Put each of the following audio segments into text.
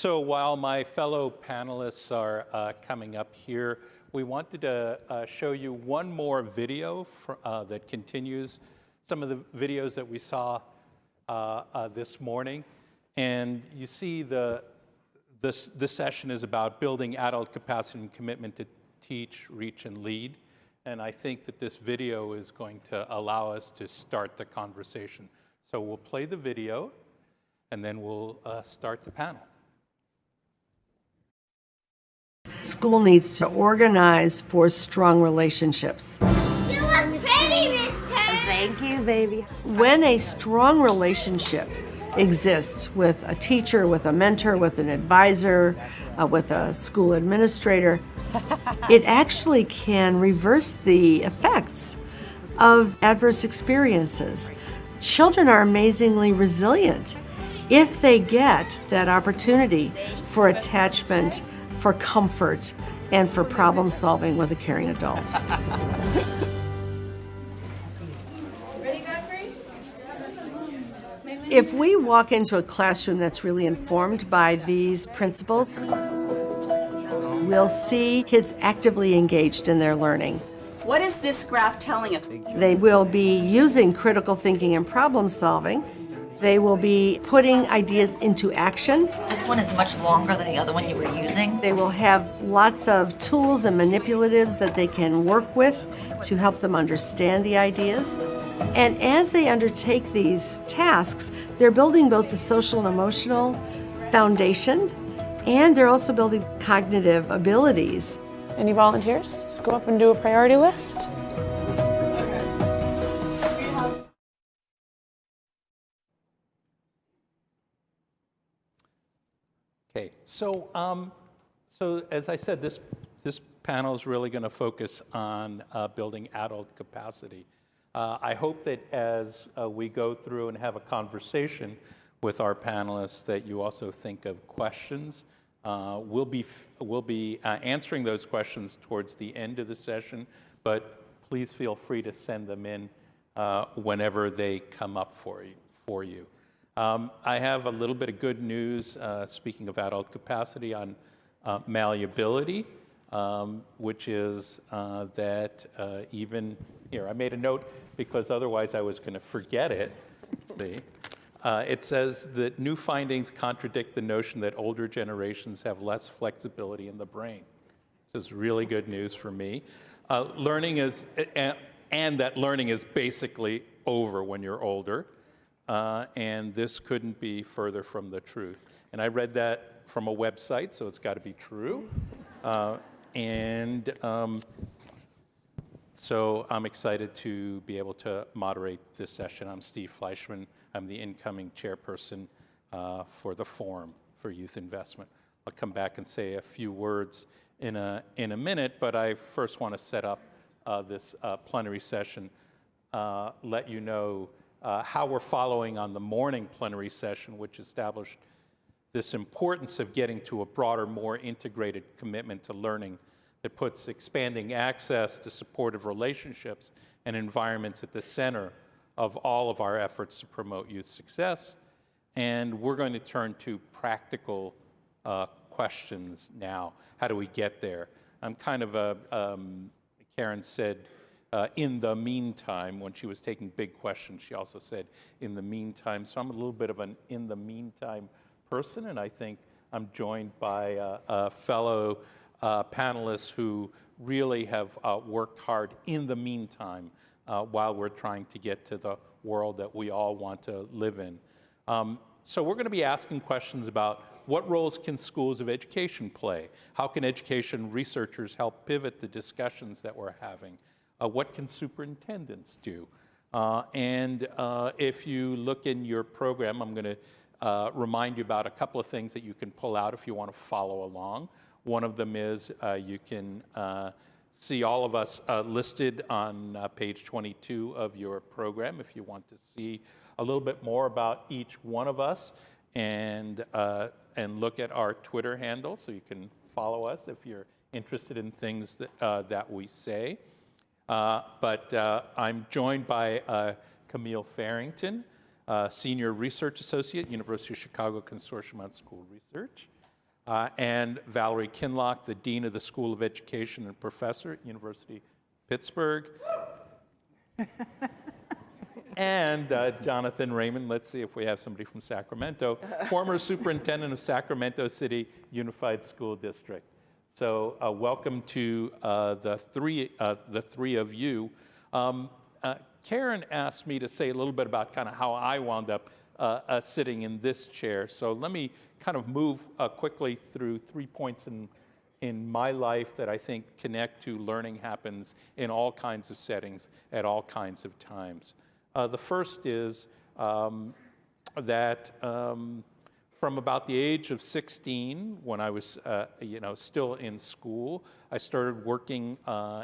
So while my fellow panelists are coming up here, we wanted to show you one more video that continues some of the videos that we saw this morning. And you see this session is about building adult capacity and commitment to teach, reach, and lead. And I think that this video is going to allow us to start the conversation. So we'll play the video, and then we'll start the panel. School needs to organize for strong relationships. You look pretty, Miss Turner. Thank you, baby. When a strong relationship exists with a teacher, with a mentor, with an advisor, with a school administrator, it actually can reverse the effects of adverse experiences. Children are amazingly resilient if they get that opportunity for attachment, for comfort, and for problem solving with a caring adult. If we walk into a classroom that's really informed by these principles, we'll see kids actively engaged in their learning. What is this graph telling us? They will be using critical thinking and problem solving. They will be putting ideas into action. This one is much longer than the other one you were using. They will have lots of tools and manipulatives that they can work with to help them understand the ideas. And as they undertake these tasks, they're building both the social and emotional foundation, and they're also building cognitive abilities. Any volunteers? Go up and do a priority list. Okay, so as I said, this panel is really going to focus on building adult capacity. I hope that as we go through and have a conversation with our panelists, that you also think of questions. We'll be answering those questions towards the end of the session, but please feel free to send them in whenever they come up for you. I have a little bit of good news, speaking of adult capacity, on malleability, which is that even here, I made a note because otherwise I was going to forget it. See, it says that new findings contradict the notion that older generations have less flexibility in the brain. This is really good news for me. Learning is, and that learning is basically over when you're older. And this couldn't be further from the truth. And I read that from a website, so it's got to be true. So I'm excited to be able to moderate this session. I'm Steve Fleischman. I'm the incoming chairperson for the Forum for Youth Investment. I'll come back and say a few words in a minute, but I first want to set up this plenary session, let you know how we're following on the morning plenary session, which established this importance of getting to a broader, more integrated commitment to learning that puts expanding access to supportive relationships and environments at the center of all of our efforts to promote youth success. And we're going to turn to practical questions now. How do we get there? I'm kind of Karen said, in the meantime, when she was taking big questions, she also said, in the meantime. So I'm a little bit of an in the meantime person, and I think I'm joined by fellow panelists who really have worked hard in the meantime while we're trying to get to the world that we all want to live in. So we're going to be asking questions about what roles can schools of education play? How can education researchers help pivot the discussions that we're having? What can superintendents do? And if you look in your program, I'm going to remind you about a couple of things that you can pull out if you want to follow along. One of them is you can see all of us listed on page 22 of your program if you want to see a little bit more about each one of us, and look at our Twitter handle so you can follow us if you're interested in things that we say. But I'm joined by Camille Farrington, Senior Research Associate, University of Chicago Consortium on School Research. and Valerie Kinlock, the Dean of the School of Education and Professor at University of Pittsburgh. And Jonathan Raymond, let's see if we have somebody from Sacramento, former superintendent of Sacramento City Unified School District. So welcome to the three of you. Karen asked me to say a little bit about kind of how I wound up sitting in this chair. So let me kind of move quickly through 3 points in my life that I think connect to learning happens in all kinds of settings at all kinds of times. The first is that from about the age of 16, when I was still in school, I started working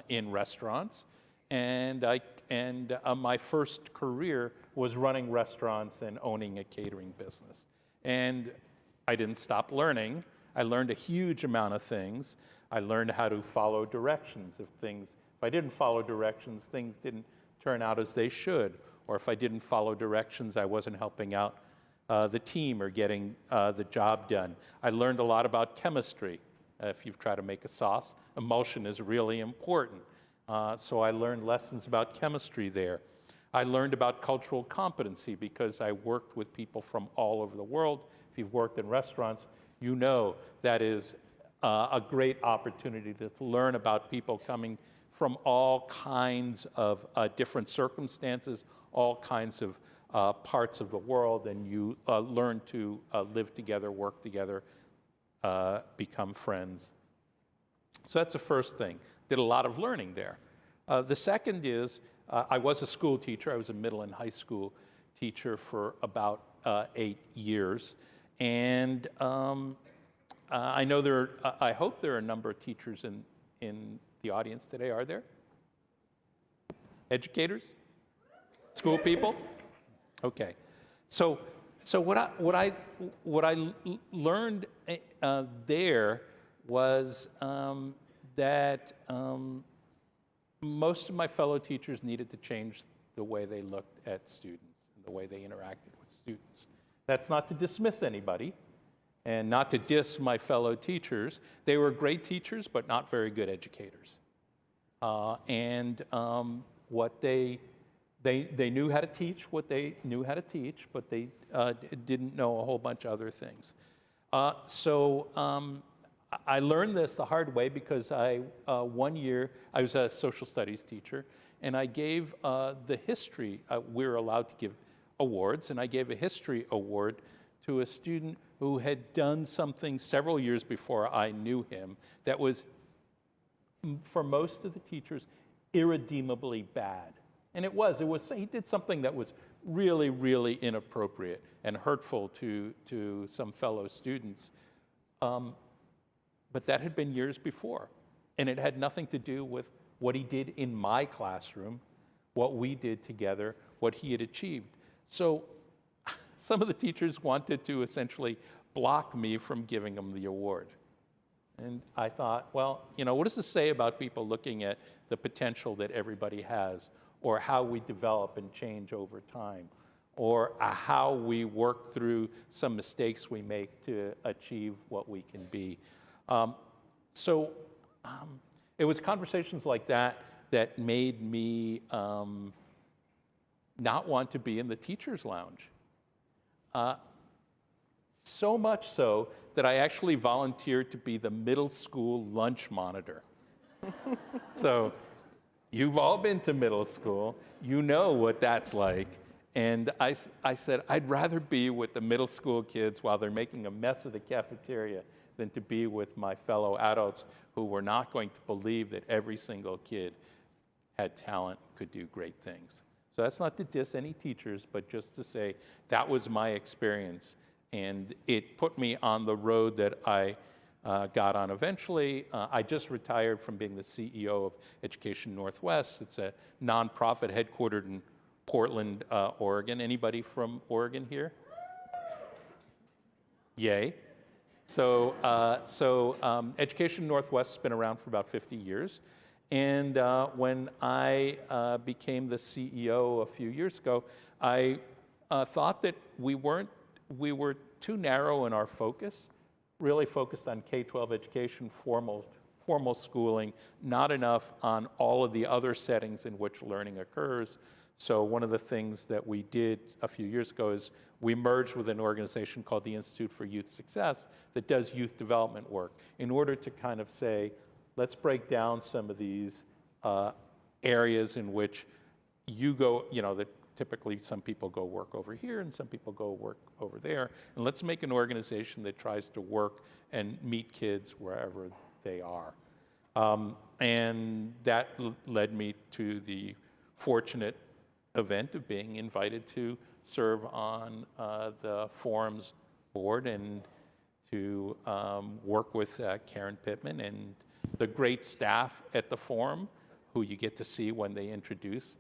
in restaurants, and my first career was running restaurants and owning a catering business. And I didn't stop learning. I learned a huge amount of things. I learned how to follow directions. If I didn't follow directions, things didn't turn out as they should. Or if I didn't follow directions, I wasn't helping out the team or getting the job done. I learned a lot about chemistry. If you've tried to make a sauce, emulsion is really important. So I learned lessons about chemistry there. I learned about cultural competency because I worked with people from all over the world. If you've worked in restaurants, you know that is a great opportunity to learn about people coming from all kinds of different circumstances, all kinds of parts of the world, and you learn to live together, work together, become friends. So that's the first thing. Did a lot of learning there. The second is I was a school teacher. I was a middle and high school teacher for about 8 years. And I know I hope there are a number of teachers in the audience today. Are there? Educators? School people? Okay. So what I learned there was that most of my fellow teachers needed to change the way they looked at students and the way they interacted with students. That's not to dismiss anybody and not to diss my fellow teachers. They were great teachers, but not very good educators. What they knew how to teach what they knew how to teach, but they didn't know a whole bunch of other things. I learned this the hard way because one year I was a social studies teacher, and I gave the history. We were allowed to give awards, and I gave a history award to a student who had done something several years before I knew him that was, for most of the teachers, irredeemably bad. And he did something that was really, really inappropriate and hurtful to some fellow students. But that had been years before. And it had nothing to do with what he did in my classroom, what we did together, what he had achieved. So some of the teachers wanted to essentially block me from giving him the award. And I thought, well, what does this say about people looking at the potential that everybody has, or how we develop and change over time, or how we work through some mistakes we make to achieve what we can be? It was conversations like that that made me not want to be in the teacher's lounge. So much so that I actually volunteered to be the middle school lunch monitor. So you've all been to middle school. You know what that's like. And I said, I'd rather be with the middle school kids while they're making a mess of the cafeteria than to be with my fellow adults who were not going to believe that every single kid had talent, could do great things. So that's not to diss any teachers, but just to say that was my experience. And it put me on the road that I got on eventually. I just retired from being the CEO of Education Northwest. It's a nonprofit headquartered in Portland, Oregon. Anybody from Oregon here? Yay. So Education Northwest has been around for about 50 years. And when I became the CEO a few years ago, I thought that we were too narrow in our focus really focused on K-12 education, formal schooling, not enough on all of the other settings in which learning occurs. So one of the things that we did a few years ago is we merged with an organization called the Institute for Youth Success that does youth development work in order to kind of say, let's break down some of these areas in which you go, that typically some people go work over here and some people go work over there. And let's make an organization that tries to work and meet kids wherever they are. And that led me to the fortunate event of being invited to serve on the forum's board and to work with Karen Pittman and the great staff at the forum, who you get to see when they introduce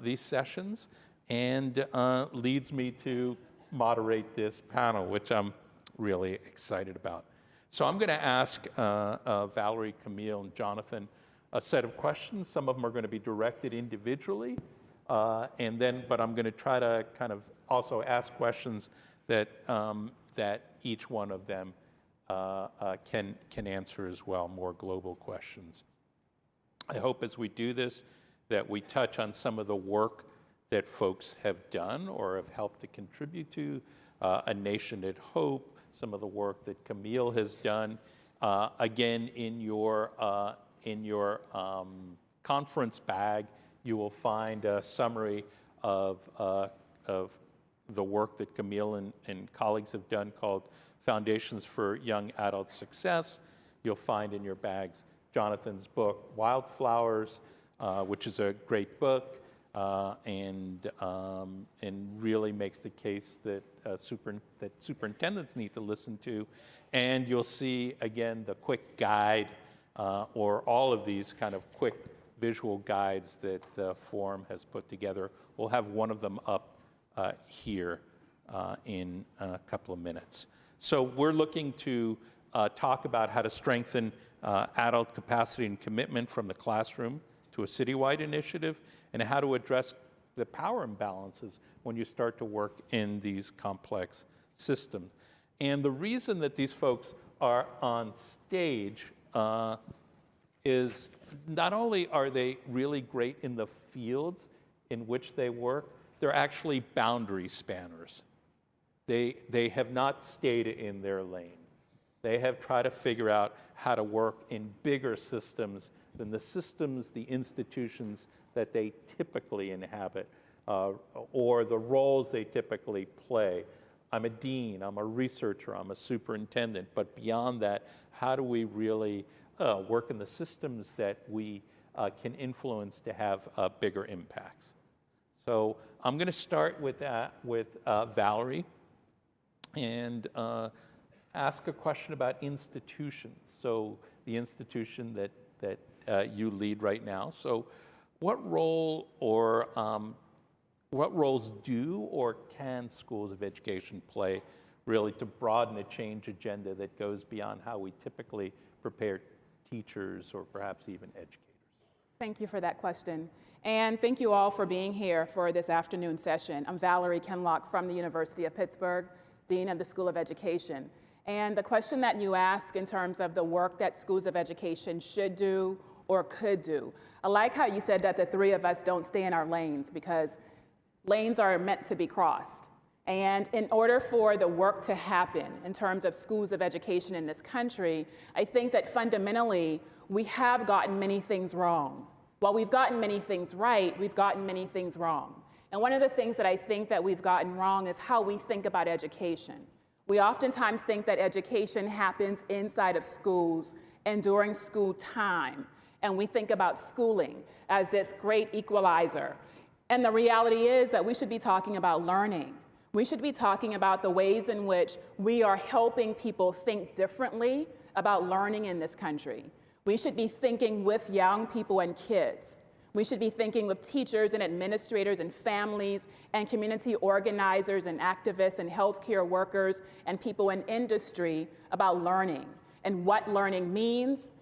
these sessions, and leads me to moderate this panel, which I'm really excited about. So I'm going to ask Valerie, Camille, and Jonathan a set of questions. Some of them are going to be directed individually, but I'm going to try to kind of also ask questions that each one of them can answer as well, more global questions. I hope as we do this that we touch on some of the work that folks have done or have helped to contribute to, A Nation at Hope, some of the work that Camille has done. Again, in your conference bag, you will find a summary of the work that Camille and colleagues have done called Foundations for Young Adult Success. You'll find in your bags Jonathan's book, Wildflowers, which is a great book and really makes the case that superintendents need to listen to. And you'll see, again, the quick guide or all of these kind of quick visual guides that the forum has put together. We'll have one of them up here in a couple of minutes. So we're looking to talk about how to strengthen adult capacity and commitment from the classroom to a citywide initiative, and how to address the power imbalances when you start to work in these complex systems. And the reason that these folks are on stage is not only are they really great in the fields in which they work, they're actually boundary spanners. They have not stayed in their lane. They have tried to figure out how to work in bigger systems than the institutions that they typically inhabit, or the roles they typically play. I'm a dean, I'm a researcher, I'm a superintendent, but beyond that, how do we really work in the systems that we can influence to have bigger impacts? So I'm going to start with Valerie and ask a question about institutions. So the institution that you lead right now. So what role or what roles do or can schools of education play really to broaden a change agenda that goes beyond how we typically prepare teachers or perhaps even educators? Thank you for that question. And thank you all for being here for this afternoon session. I'm Valerie Kenlock from the University of Pittsburgh, Dean of the School of Education. And the question that you ask in terms of the work that schools of education should do or could do, I like how you said that the three of us don't stay in our lanes, because lanes are meant to be crossed. And in order for the work to happen in terms of schools of education in this country, I think that fundamentally we have gotten many things wrong. While we've gotten many things right, we've gotten many things wrong. And one of the things that I think that we've gotten wrong is how we think about education. We oftentimes think that education happens inside of schools and during school time. And we think about schooling as this great equalizer. And the reality is that we should be talking about learning. We should be talking about the ways in which we are helping people think differently about learning in this country. We should be thinking with young people and kids. We should be thinking with teachers and administrators and families and community organizers and activists and healthcare workers and people in industry about learning and what learning means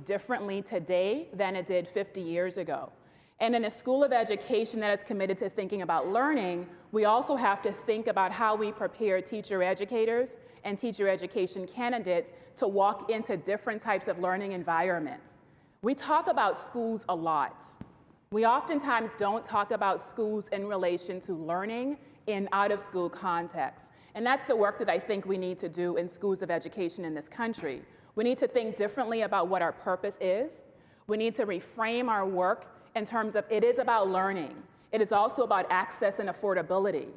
differently today than it did 50 years ago. And in a school of education that is committed to thinking about learning, we also have to think about how we prepare teacher educators and teacher education candidates to walk into different types of learning environments. We talk about schools a lot. We oftentimes don't talk about schools in relation to learning in out-of-school contexts. And that's the work that I think we need to do in schools of education in this country. We need to think differently about what our purpose is. We need to reframe our work in terms of it is about learning. It is also about access and affordability.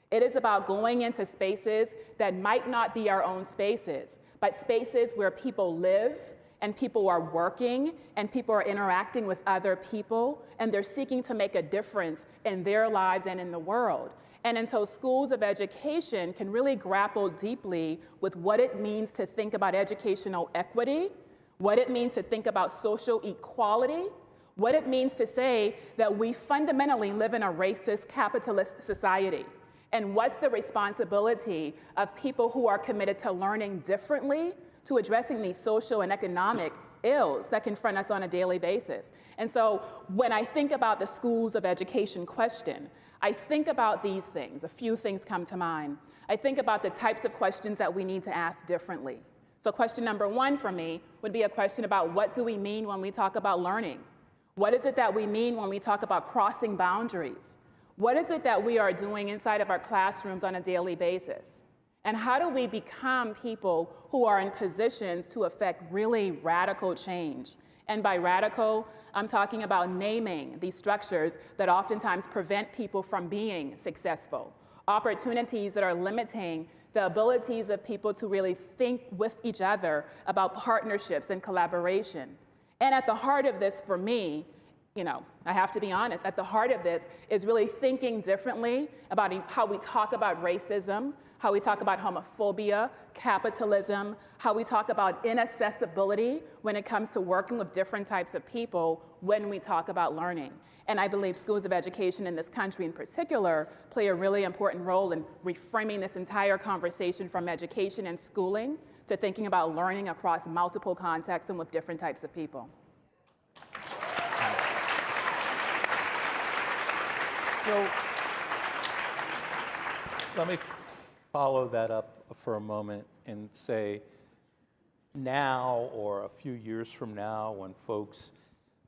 It is about going into spaces that might not be our own spaces, but spaces where people live and people are working and people are interacting with other people and they're seeking to make a difference in their lives and in the world. And until schools of education can really grapple deeply with what it means to think about educational equity, what it means to think about social equality, what it means to say that we fundamentally live in a racist capitalist society, and what's the responsibility of people who are committed to learning differently to addressing these social and economic ills that confront us on a daily basis. And so when I think about the schools of education question, I think about these things. A few things come to mind. I think about the types of questions that we need to ask differently. So question number one for me would be a question about what do we mean when we talk about learning? What is it that we mean when we talk about crossing boundaries? What is it that we are doing inside of our classrooms on a daily basis? And how do we become people who are in positions to affect really radical change? And by radical, I'm talking about naming these structures that oftentimes prevent people from being successful, opportunities that are limiting the abilities of people to really think with each other about partnerships and collaboration. And at the heart of this, for me, I have to be honest, at the heart of this is really thinking differently about how we talk about racism, how we talk about homophobia, capitalism, how we talk about inaccessibility when it comes to working with different types of people when we talk about learning. And I believe schools of education in this country in particular play a really important role in reframing this entire conversation from education and schooling to thinking about learning across multiple contexts and with different types of people. So let me follow that up for a moment and say now or a few years from now when folks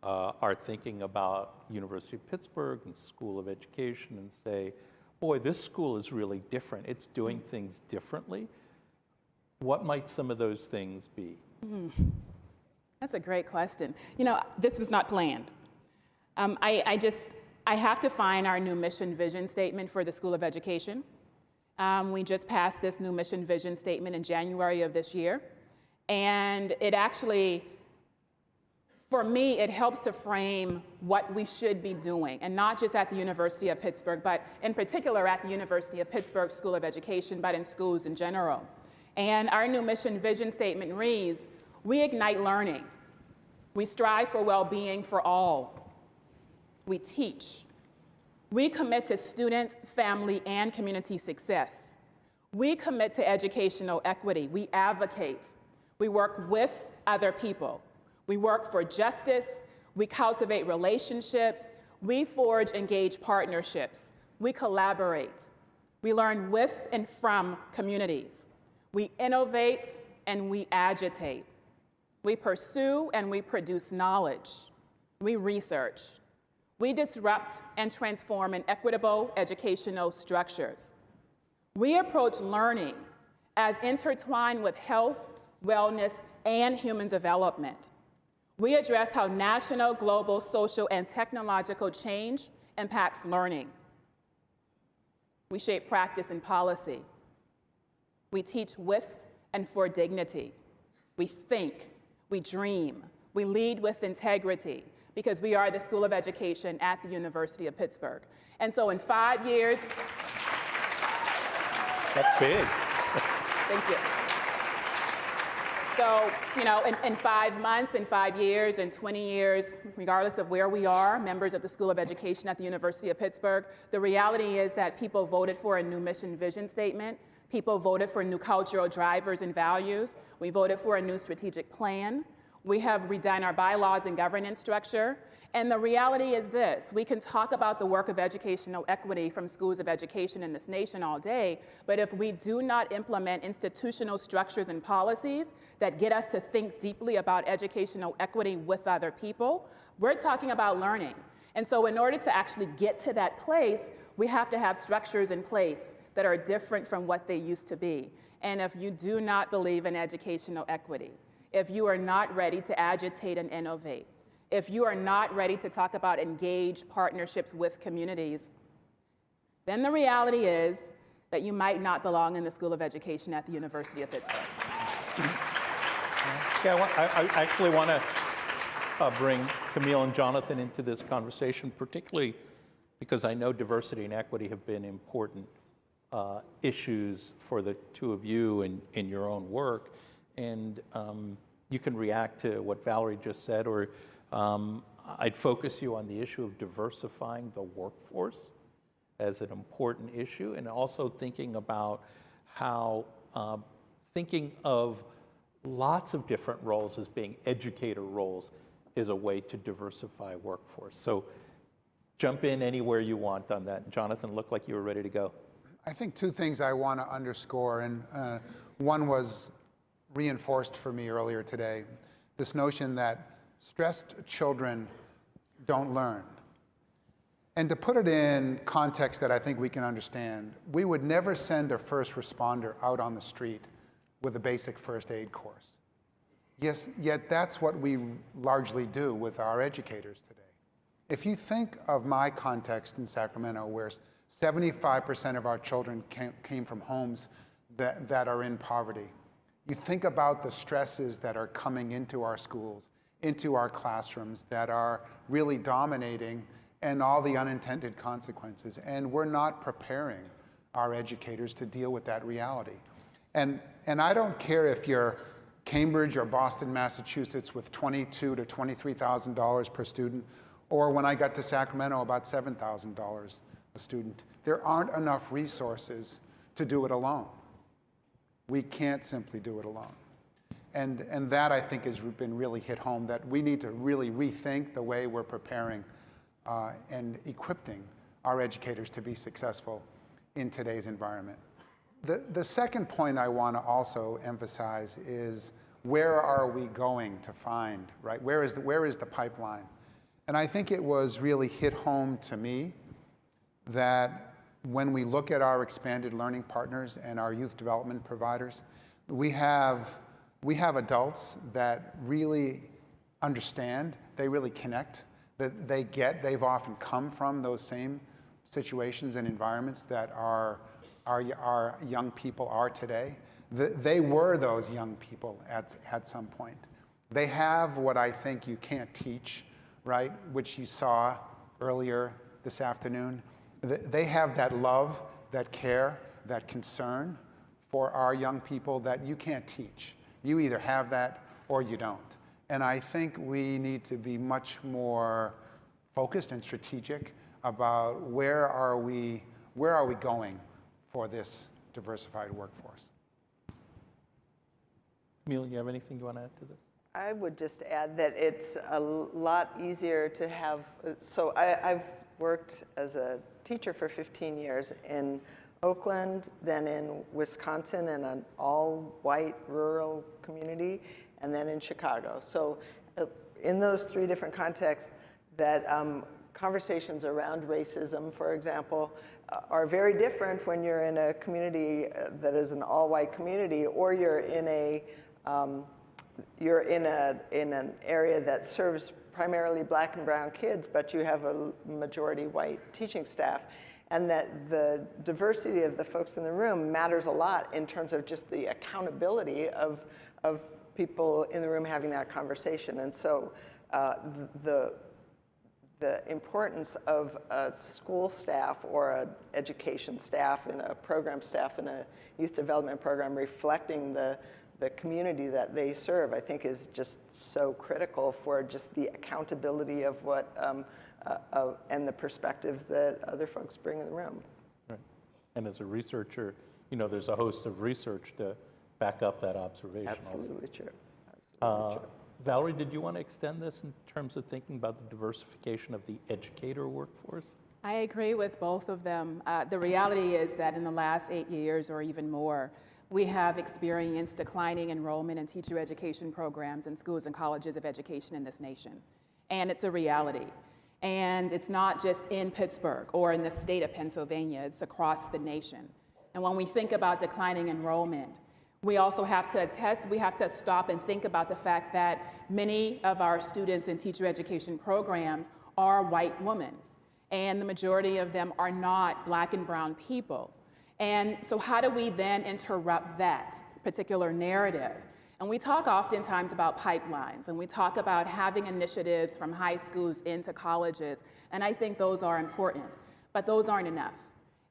are thinking about University of Pittsburgh and School of Education and say, boy, this school is really different. It's doing things differently. What might some of those things be? That's a great question. This was not planned. I have to find our new mission vision statement for the School of Education. We just passed this new mission vision statement in January of this year. And it actually, for me, it helps to frame what we should be doing, and not just at the University of Pittsburgh, but in particular at the University of Pittsburgh School of Education, but in schools in general. And our new mission vision statement reads, we ignite learning. We strive for well-being for all. We teach. We commit to student, family, and community success. We commit to educational equity. We advocate. We work with other people. We work for justice. We cultivate relationships. We forge engaged partnerships. We collaborate. We learn with and from communities. We innovate and we agitate. We pursue and we produce knowledge. We research. We disrupt and transform in equitable educational structures. We approach learning as intertwined with health, wellness, and human development. We address how national, global, social, and technological change impacts learning. We shape practice and policy. We teach with and for dignity. We think, we dream, we lead with integrity, because we are the School of Education at the University of Pittsburgh. And so in 5 years... That's big. Thank you. So, in 5 months, in 5 years, in 20 years, regardless of where we are, members of the School of Education at the University of Pittsburgh, the reality is that people voted for a new mission vision statement. People voted for new cultural drivers and values. We voted for a new strategic plan. We have redone our bylaws and governance structure. And the reality is this: we can talk about the work of educational equity from schools of education in this nation all day, but if we do not implement institutional structures and policies that get us to think deeply about educational equity with other people, we're talking about learning. And so in order to actually get to that place, we have to have structures in place that are different from what they used to be. And if you do not believe in educational equity, if you are not ready to agitate and innovate, if you are not ready to talk about engaged partnerships with communities, then the reality is that you might not belong in the School of Education at the University of Pittsburgh. Yeah, I actually want to bring Camille and Jonathan into this conversation, particularly because I know diversity and equity have been important issues for the two of you in your own work. And you can react to what Valerie just said, or I'd focus you on the issue of diversifying the workforce as an important issue, and also thinking about how thinking of lots of different roles as being educator roles is a way to diversify workforce. So jump in anywhere you want on that. Jonathan, looked like you were ready to go. I think two things I want to underscore, and one was reinforced for me earlier today, this notion that stressed children don't learn. And to put it in context that I think we can understand, we would never send a first responder out on the street with a basic first aid course. Yes, yet that's what we largely do with our educators today. If you think of my context in Sacramento, where 75% of our children came from homes that are in poverty, you think about the stresses that are coming into our schools, into our classrooms, that are really dominating, and all the unintended consequences. And we're not preparing our educators to deal with that reality. And I don't care if you're Cambridge or Boston, Massachusetts, with $22,000 to $23,000 per student, or when I got to Sacramento, about $7,000 a student. There aren't enough resources to do it alone. We can't simply do it alone. And that, I think, has been really hit home, that we need to really rethink the way we're preparing and equipping our educators to be successful in today's environment. The second point I want to also emphasize is, where are we going to find, right? Where is the pipeline? And I think it was really hit home to me that when we look at our expanded learning partners and our youth development providers, we have adults that really understand, they really connect, that they've often come from those same situations and environments that our young people are today. They were those young people at some point. They have what I think you can't teach, right, which you saw earlier this afternoon. They have that love, that care, that concern for our young people that you can't teach. You either have that or you don't. And I think we need to be much more focused and strategic about where are we going for this diversified workforce. Camille, you have anything you want to add to this? I would just add that it's a lot easier to have, so I've worked as a teacher for 15 years in Oakland, then in Wisconsin in an all-white rural community, and then in Chicago. So in those three different contexts, that conversations around racism, for example, are very different when you're in a community that is an all-white community, or you're in an area that serves primarily black and brown kids, but you have a majority white teaching staff. And that the diversity of the folks in the room matters a lot in terms of just the accountability of people in the room having that conversation. And so the importance of a school staff or an education staff and a program staff in a youth development program reflecting the community that they serve, I think, is just so critical for just the accountability of what and the perspectives that other folks bring in the room. Right. And as a researcher, there's a host of research to back up that observation. Absolutely also. True. Absolutely true. Valerie, did you want to extend this in terms of thinking about the diversification of the educator workforce? I agree with both of them. The reality is that in the last 8 years or even more, we have experienced declining enrollment in teacher education programs in schools and colleges of education in this nation. And it's a reality. And it's not just in Pittsburgh or in the state of Pennsylvania, it's across the nation. And when we think about declining enrollment, we also have to stop and think about the fact that many of our students in teacher education programs are white women, and the majority of them are not Black and brown people. And so how do we then interrupt that particular narrative? And we talk oftentimes about pipelines, and we talk about having initiatives from high schools into colleges, and I think those are important, but those aren't enough.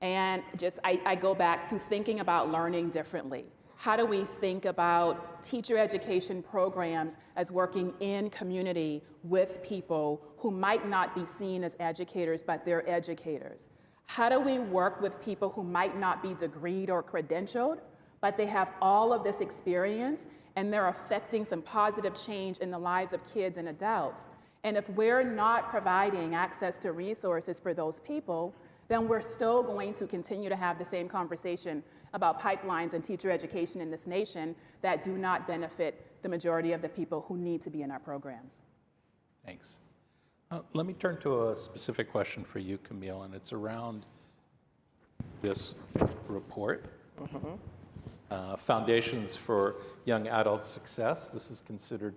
And I go back to thinking about learning differently. How do we think about teacher education programs as working in community with people who might not be seen as educators, but they're educators? How do we work with people who might not be degreed or credentialed, but they have all of this experience and they're affecting some positive change in the lives of kids and adults? And if we're not providing access to resources for those people, then we're still going to continue to have the same conversation about pipelines and teacher education in this nation that do not benefit the majority of the people who need to be in our programs. Thanks. Let me turn to a specific question for you, Camille, and it's around this report. Foundations for Young Adult Success. This is considered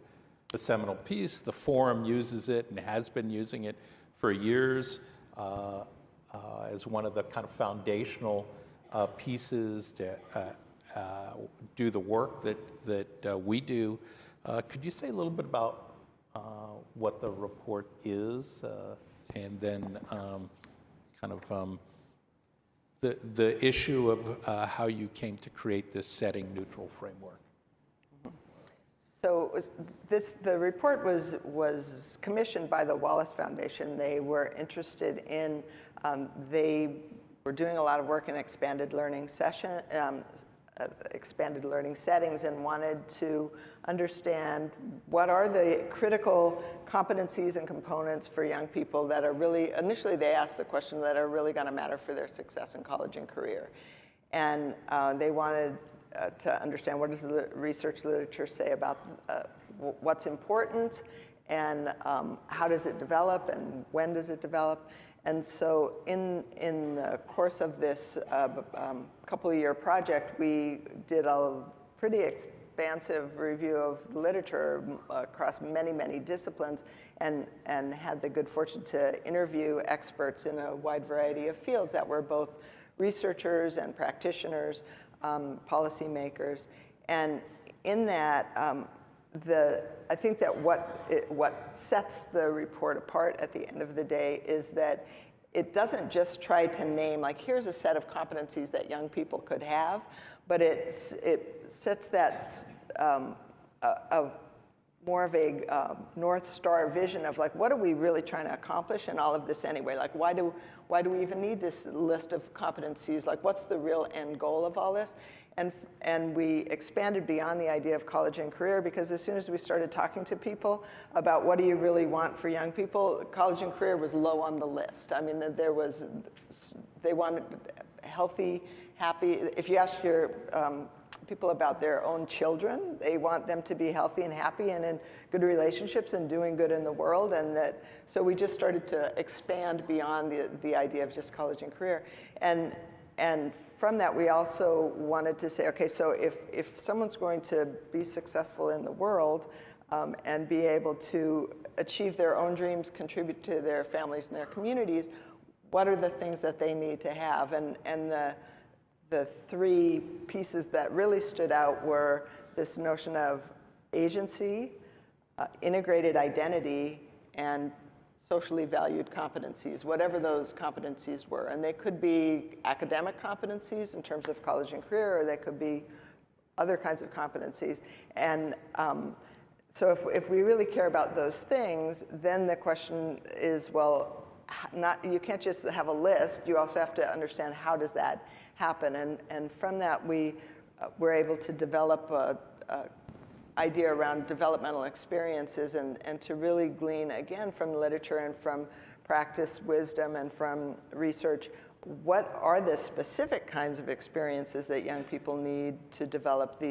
the seminal piece. The forum uses it and has been using it for years as one of the kind of foundational pieces to do the work that we do. Could you say a little bit about what the report is, and then the issue of how you came to create this setting-neutral framework? So the report was commissioned by the Wallace Foundation. They were interested in, they were doing a lot of work in expanded learning settings and wanted to understand what are the critical competencies and components for young people that are really, initially they asked the question, that are really going to matter for their success in college and career. And they wanted to understand, what does the research literature say about what's important, and how does it develop, and when does it develop? And so in the course of this couple-year project, we did a pretty expansive review of the literature across many, many disciplines, and had the good fortune to interview experts in a wide variety of fields that were both researchers and practitioners, policymakers. And in that, I think that what sets the report apart at the end of the day is that it doesn't just try to name, like, here's a set of competencies that young people could have, but it sets that more of a North Star vision of, like, what are we really trying to accomplish in all of this anyway? Like, why do we even need this list of competencies? Like, what's the real end goal of all this? And we expanded beyond the idea of college and career, because as soon as we started talking to people about what do you really want for young people, college and career was low on the list. I mean, they wanted healthy, happy. If you ask your people about their own children, they want them to be healthy and happy and in good relationships and doing good in the world. And so we just started to expand beyond the idea of just college and career. And from that, we also wanted to say, okay, so if someone's going to be successful in the world and be able to achieve their own dreams, contribute to their families and their communities, what are the things that they need to have? And the three pieces that really stood out were this notion of agency, integrated identity, and socially valued competencies, whatever those competencies were. And they could be academic competencies in terms of college and career, or they could be other kinds of competencies. And so if we really care about those things, then the question is, well, you can't just have a list, you also have to understand how does that happen. And from that, we were able to develop idea around developmental experiences and to really glean, again, from literature and from practice wisdom and from research, what are the specific kinds of experiences that young people need to develop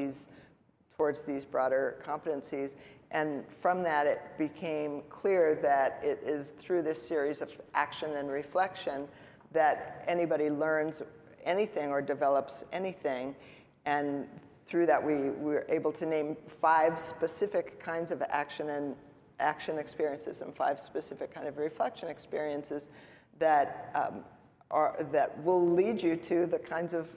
towards these broader competencies. And from that, it became clear that it is through this series of action and reflection that anybody learns anything or develops anything. And through that, we were able to name 5 specific kinds of action experiences and 5 specific kind of reflection experiences that that will lead you to the kinds of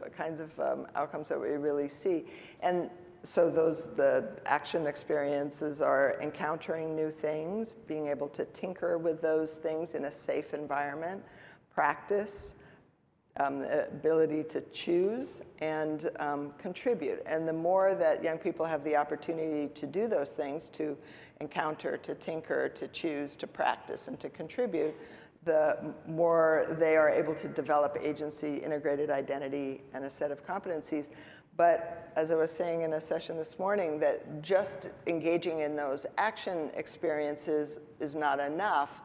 outcomes that we really see. And so the action experiences are encountering new things, being able to tinker with those things in a safe environment, practice, the ability to choose, and contribute. And the more that young people have the opportunity to do those things, to encounter, to tinker, to choose, to practice, and to contribute, the more they are able to develop agency, integrated identity, and a set of competencies. But as I was saying in a session this morning, that just engaging in those action experiences is not enough,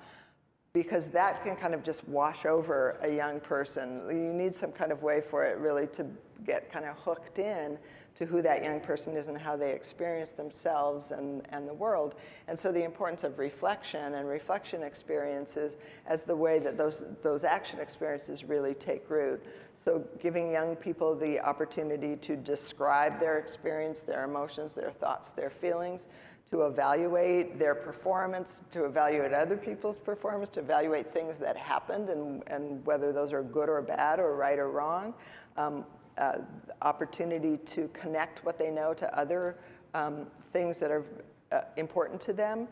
because that can kind of just wash over a young person. You need some kind of way for it really to get kind of hooked in to who that young person is and how they experience themselves and the world. And so the importance of reflection and reflection experiences as the way that those action experiences really take root. So giving young people the opportunity to describe their experience, their emotions, their thoughts, their feelings, to evaluate their performance, to evaluate other people's performance, to evaluate things that happened and whether those are good or bad or right or wrong. Opportunity to connect what they know to other things that are important to them.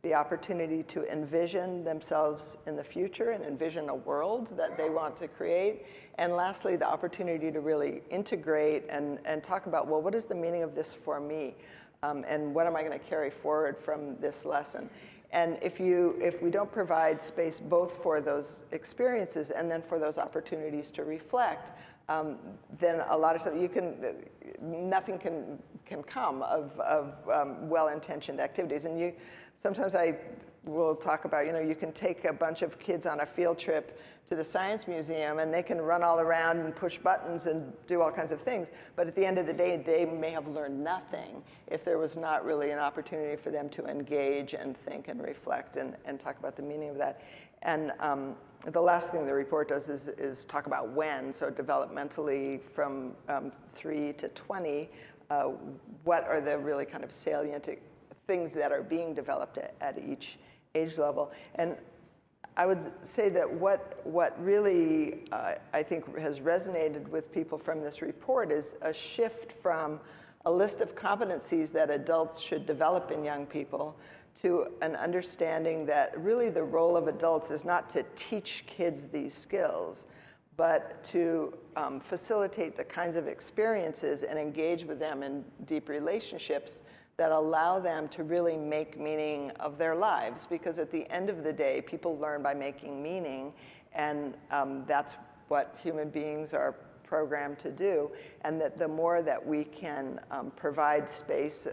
The opportunity to envision themselves in the future and envision a world that they want to create. And lastly, the opportunity to really integrate and talk about, well, what is the meaning of this for me? And what am I going to carry forward from this lesson? And if we don't provide space both for those experiences and then for those opportunities to reflect, then a lot of stuff nothing can come of well-intentioned activities. And sometimes I will talk about, you can take a bunch of kids on a field trip to the Science Museum and they can run all around and push buttons and do all kinds of things. But at the end of the day, they may have learned nothing if there was not really an opportunity for them to engage and think and reflect and talk about the meaning of that. And the last thing the report does is talk about when, so developmentally from 3 to 20, what are the really kind of salient things that are being developed at each age level. And I would say that what really I think has resonated with people from this report is a shift from a list of competencies that adults should develop in young people to an understanding that really the role of adults is not to teach kids these skills, but to facilitate the kinds of experiences and engage with them in deep relationships that allow them to really make meaning of their lives. Because at the end of the day, people learn by making meaning, and that's what human beings are programmed to do. And that the more that we can provide space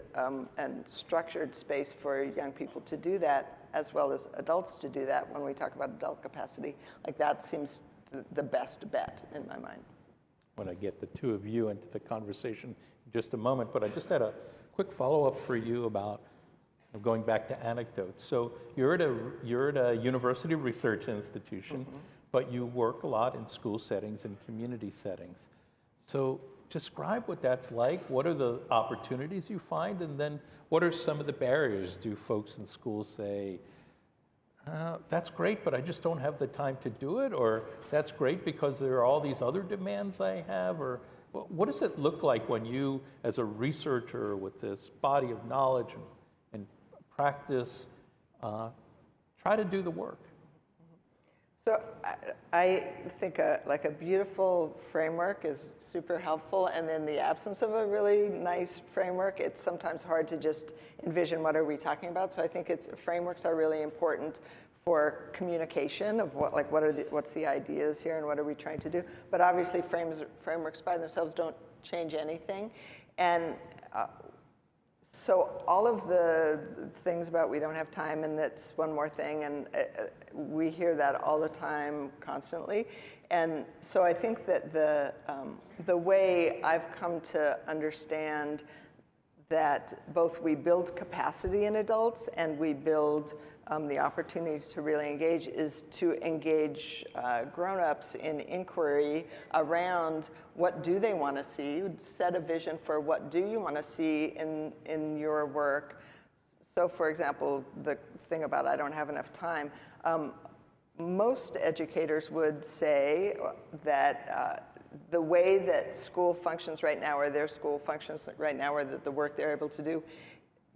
and structured space for young people to do that, as well as adults to do that, when we talk about adult capacity, like that seems the best bet in my mind. I want to get the two of you into the conversation in just a moment, but I just had a quick follow-up for you about going back to anecdotes. So you're at a university research institution, but you work a lot in school settings and community settings. So describe what that's like. What are the opportunities you find? And then what are some of the barriers? Do folks in schools say, that's great, but I just don't have the time to do it? Or that's great because there are all these other demands I have? Or what does it look like when you, as a researcher with this body of knowledge and practice, try to do the work? So I think like a beautiful framework is super helpful, and in the absence of a really nice framework, it's sometimes hard to just envision what are we talking about. So I think frameworks are really important for communication of what's the ideas here and what are we trying to do. But obviously frameworks by themselves don't change anything. And So all of the things about we don't have time and that's one more thing, and we hear that all the time, constantly. And so I think that the way I've come to understand that both we build capacity in adults and we build the opportunity to really engage is to engage grown-ups in inquiry around what do they want to see, set a vision for what do you want to see in your work. So for example, the thing about I don't have enough time, most educators would say that the way that school functions right now, or their school functions right now, or the work they're able to do,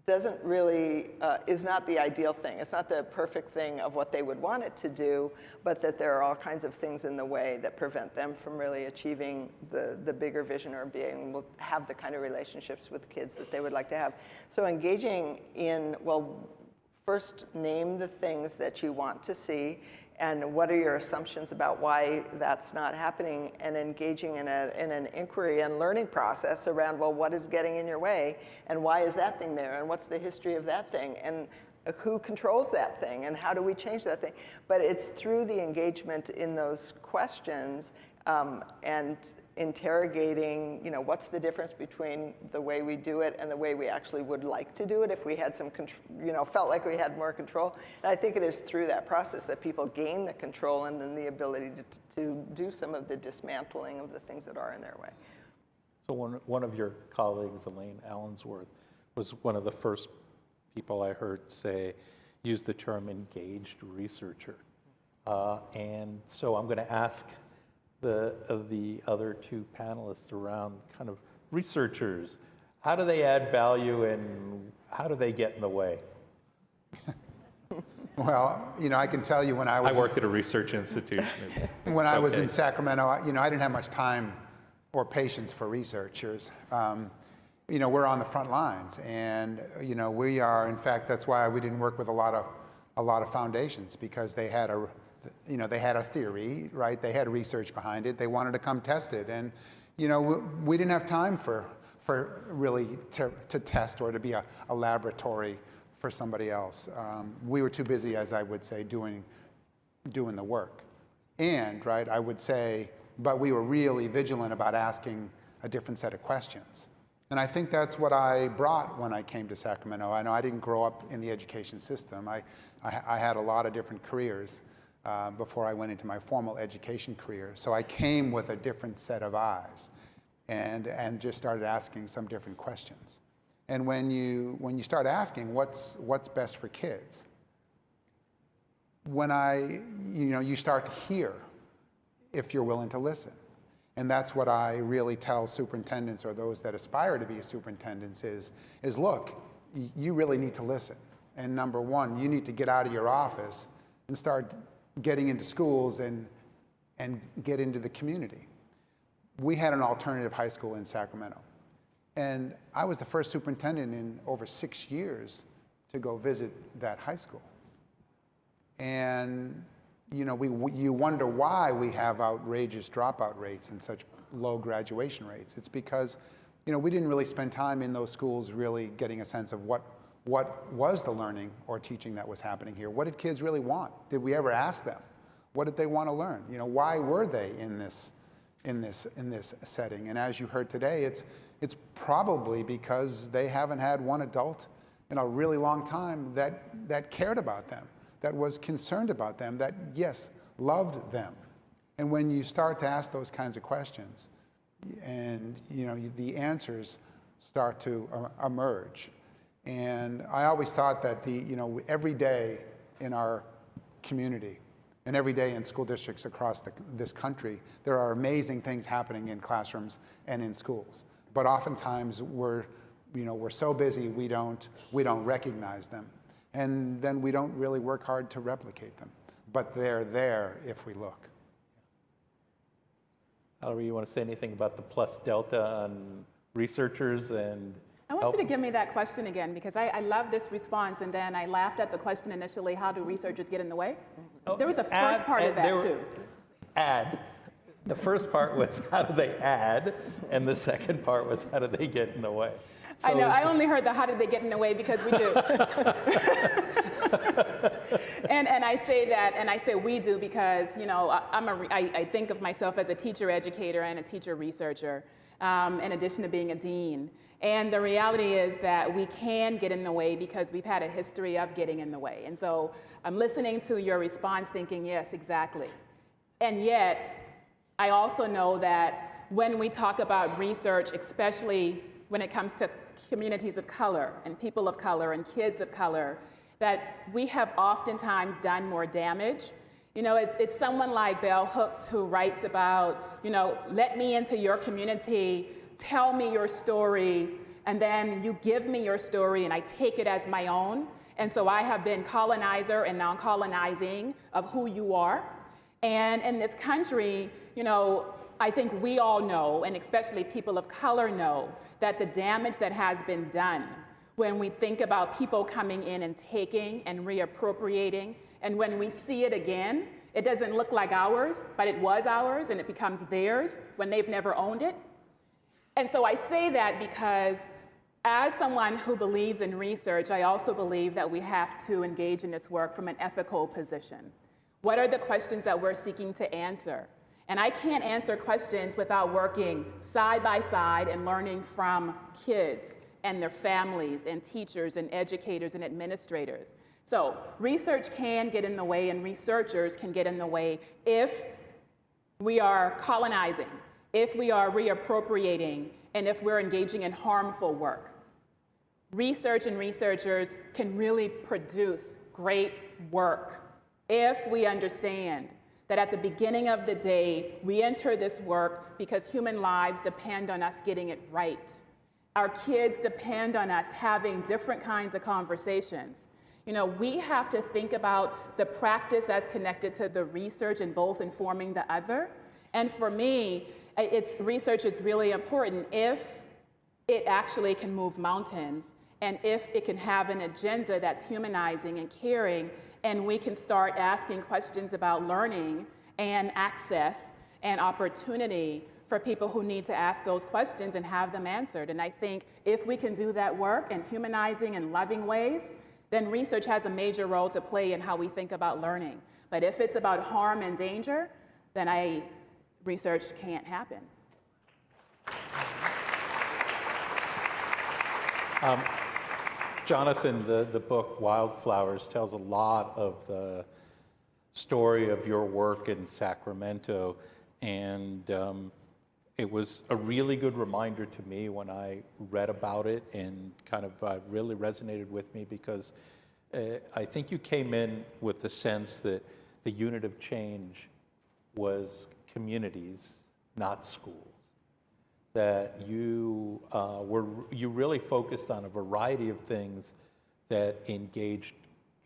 doesn't really, is not the ideal thing. It's not the perfect thing of what they would want it to do, but that there are all kinds of things in the way that prevent them from really achieving the bigger vision or being able to have the kind of relationships with kids that they would like to have. So engaging in, well, first name the things that you want to see, and what are your assumptions about why that's not happening, and engaging in an inquiry and learning process around, well, what is getting in your way, and why is that thing there, and what's the history of that thing, and who controls that thing, and how do we change that thing? But it's through the engagement in those questions and interrogating, what's the difference between the way we do it and the way we actually would like to do it if we had some, felt like we had more control. And I think it is through that process that people gain the control and then the ability to do some of the dismantling of the things that are in their way. So one of your colleagues, Elaine Allensworth, was one of the first people I heard use the term engaged researcher. And so I'm going to ask the other two panelists around kind of researchers. How do they add value and how do they get in the way? Well, I can tell you when I worked at a research institution. When I was in Sacramento, I didn't have much time or patience for researchers. We're on the front lines, and we are. In fact, that's why we didn't work with a lot of foundations, because they had a theory, right? They had research behind it. They wanted to come test it, and we didn't have time for really to test or to be a laboratory for somebody else. We were too busy, as I would say, doing the work. And right, I would say, but we were really vigilant about asking a different set of questions. And I think that's what I brought when I came to Sacramento. I know I didn't grow up in the education system. I had a lot of different careers before I went into my formal education career. So I came with a different set of eyes and just started asking some different questions. And when you start asking what's best for kids, you start to hear if you're willing to listen. And that's what I really tell superintendents or those that aspire to be superintendents is look, you really need to listen. And number one, you need to get out of your office and start getting into schools and get into the community. We had an alternative high school in Sacramento. And I was the first superintendent in over 6 years to go visit that high school. And you wonder why we have outrageous dropout rates and such low graduation rates. It's because, we didn't really spend time in those schools really getting a sense of what was the learning or teaching that was happening here. What did kids really want? Did we ever ask them? What did they want to learn? Why were they in this setting? And as you heard today, it's probably because they haven't had one adult in a really long time that cared about them, that was concerned about them, that, yes, loved them. And when you start to ask those kinds of questions, and the answers start to emerge. And I always thought that every day in our community and every day in school districts across this country, there are amazing things happening in classrooms and in schools. But oftentimes we're so busy we don't recognize them. And then we don't really work hard to replicate them. But they're there if we look. Valerie, you want to say anything about the plus delta on researchers and I want you to give me that question again, because I love this response, and then I laughed at the question initially, how do researchers get in the way? There was a first part of that too. Add. The first part was how do they add, and the second part was how do they get in the way? I know. I only heard the how did they get in the way because we do. and I say that, and I say we do because, you know, I think of myself as a teacher educator and a teacher researcher, in addition to being a dean. And the reality is that we can get in the way because we've had a history of getting in the way. And so I'm listening to your response thinking, yes, exactly. And yet, I also know that when we talk about research, especially when it comes to communities of color and people of color and kids of color, that we have oftentimes done more damage. You know, it's someone like Bell Hooks who writes about, you know, let me into your community, tell me your story, and then you give me your story and I take it as my own. And so I have been colonizer and now colonizing of who you are. And in this country, you know, I think we all know, and especially people of color know, that the damage that has been done when we think about people coming in and taking and reappropriating, and when we see it again, it doesn't look like ours, but it was ours, and it becomes theirs when they've never owned it. And so I say that because as someone who believes in research, I also believe that we have to engage in this work from an ethical position. What are the questions that we're seeking to answer? And I can't answer questions without working side by side and learning from kids and their families and teachers and educators and administrators. So research can get in the way and researchers can get in the way if we are colonizing, if we are reappropriating, and if we're engaging in harmful work. Research and researchers can really produce great work if we understand that at the beginning of the day, we enter this work because human lives depend on us getting it right. Our kids depend on us having different kinds of conversations. You know, we have to think about the practice as connected to the research and both informing the other. And for me, research is really important if it actually can move mountains and if it can have an agenda that's humanizing and caring, and we can start asking questions about learning and access and opportunity for people who need to ask those questions and have them answered. And I think if we can do that work in humanizing and loving ways, then research has a major role to play in how we think about learning. But if it's about harm and danger, then research can't happen. Jonathan, the book Wildflowers tells a lot of the story of your work in Sacramento, and it was a really good reminder to me when I read about it, and kind of really resonated with me because I think you came in with the sense that the unit of change was communities, not schools. That you really focused on a variety of things that engaged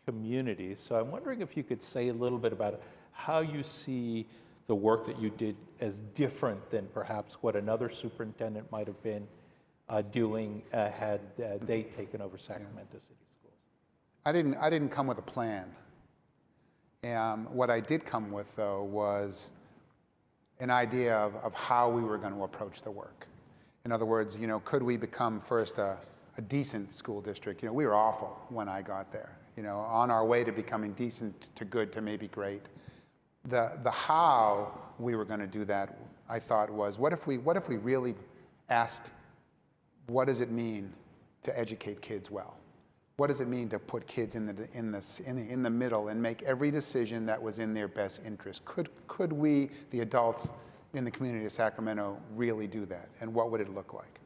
communities. So I'm wondering if you could say a little bit about how you see the work that you did as different than perhaps what another superintendent might have been doing had they taken over Sacramento City Schools. I didn't come with a plan. What I did come with, though, was an idea of how we were going to approach the work. In other words, you know, could we become first a decent school district? You know, we were awful when I got there. You know, on our way to becoming decent to good to maybe great. The how we were going to do that, I thought, was what if we really asked, what does it mean to educate kids well? What does it mean to put kids in the middle and make every decision that was in their best interest? Could we, the adults in the community of Sacramento, really do that? And what would it look like?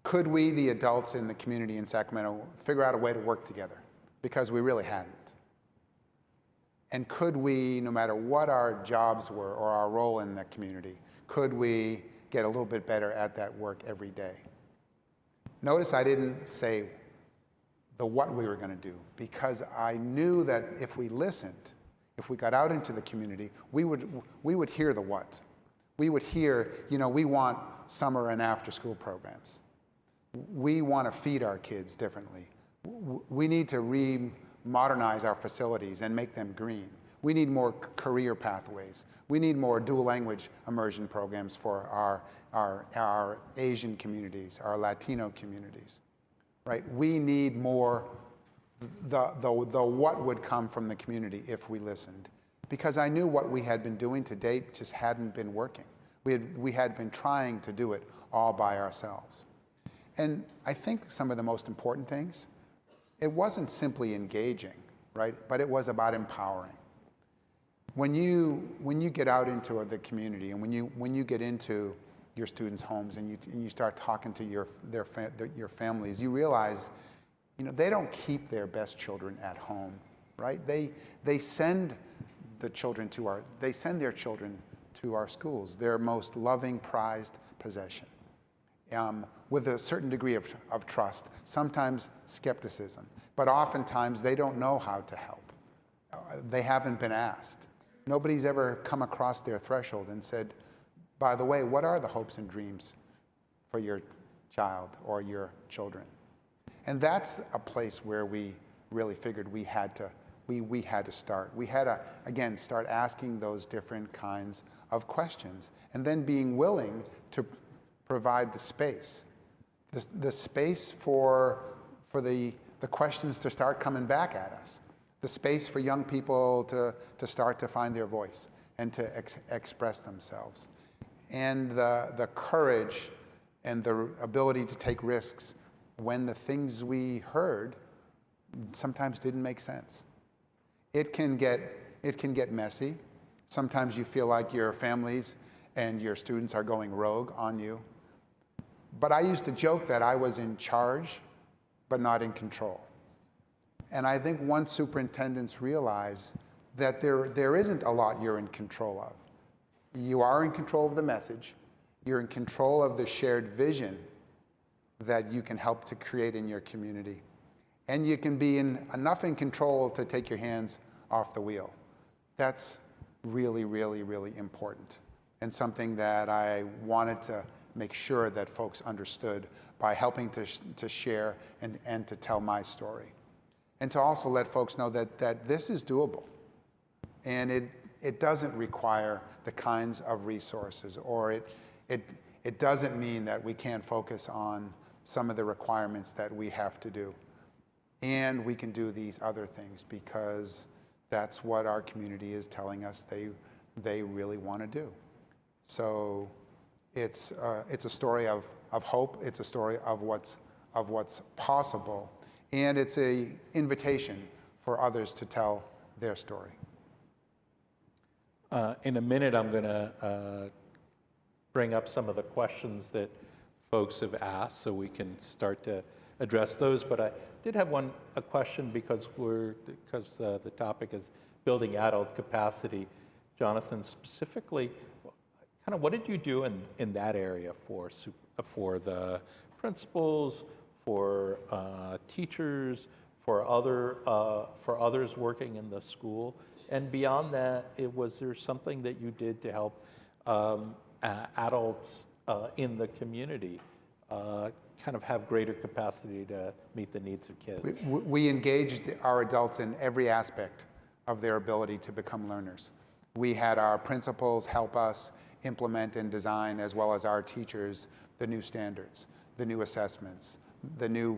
Could we, the adults in the community in Sacramento, figure out a way to work together? Because we really hadn't. And could we, no matter what our jobs were or our role in the community, could we get a little bit better at that work every day? Notice I didn't say the what we were going to do, because I knew that if we listened, if we got out into the community, we would hear the what. We would hear, you know, we want summer and after school programs. We want to feed our kids differently. We need to modernize our facilities and make them green. We need more career pathways. We need more dual language immersion programs for our Asian communities, our Latino communities, right? We need more the what would come from the community if we listened. Because I knew what we had been doing to date just hadn't been working. We had been trying to do it all by ourselves. And I think some of the most important things, it wasn't simply engaging, right? But it was about empowering. When you get out into the community and when you get into your students' homes and you start talking to your families, you realize, they don't keep their best children at home, right? They send their children to our schools, their most loving, prized possession, with a certain degree of trust, sometimes skepticism, but oftentimes they don't know how to help. They haven't been asked. Nobody's ever come across their threshold and said, by the way, what are the hopes and dreams for your child or your children? And that's a place where we really figured we had to start. We had to, again, start asking those different kinds of questions and then being willing to provide the space. The space for the questions to start coming back at us. The space for young people to start to find their voice and to express themselves. And the courage and the ability to take risks when the things we heard sometimes didn't make sense. It can get messy. Sometimes you feel like your families and your students are going rogue on you. But I used to joke that I was in charge, but not in control. And I think once superintendents realize that there isn't a lot you're in control of. You are in control of the message. You're in control of the shared vision that you can help to create in your community. And you can be enough in control to take your hands off the wheel. That's really, really, really important, and something that I wanted to make sure that folks understood by helping to share and to tell my story. And to also let folks know that this is doable. And it doesn't require the kinds of resources, or it doesn't mean that we can't focus on some of the requirements that we have to do. And we can do these other things because that's what our community is telling us they really want to do. So it's a story of hope. It's a story of what's possible. And it's an invitation for others to tell their story. In a minute, I'm going to bring up some of the questions that folks have asked so we can start to address those. But I did have a question because the topic is building adult capacity. Jonathan, specifically, kind of what did you do in that area for the principals, for teachers, for others working in the school? And beyond that, was there something that you did to help adults in the community kind of have greater capacity to meet the needs of kids? We engaged our adults in every aspect of their ability to become learners. We had our principals help us implement and design, as well as our teachers, the new standards, the new assessments, the new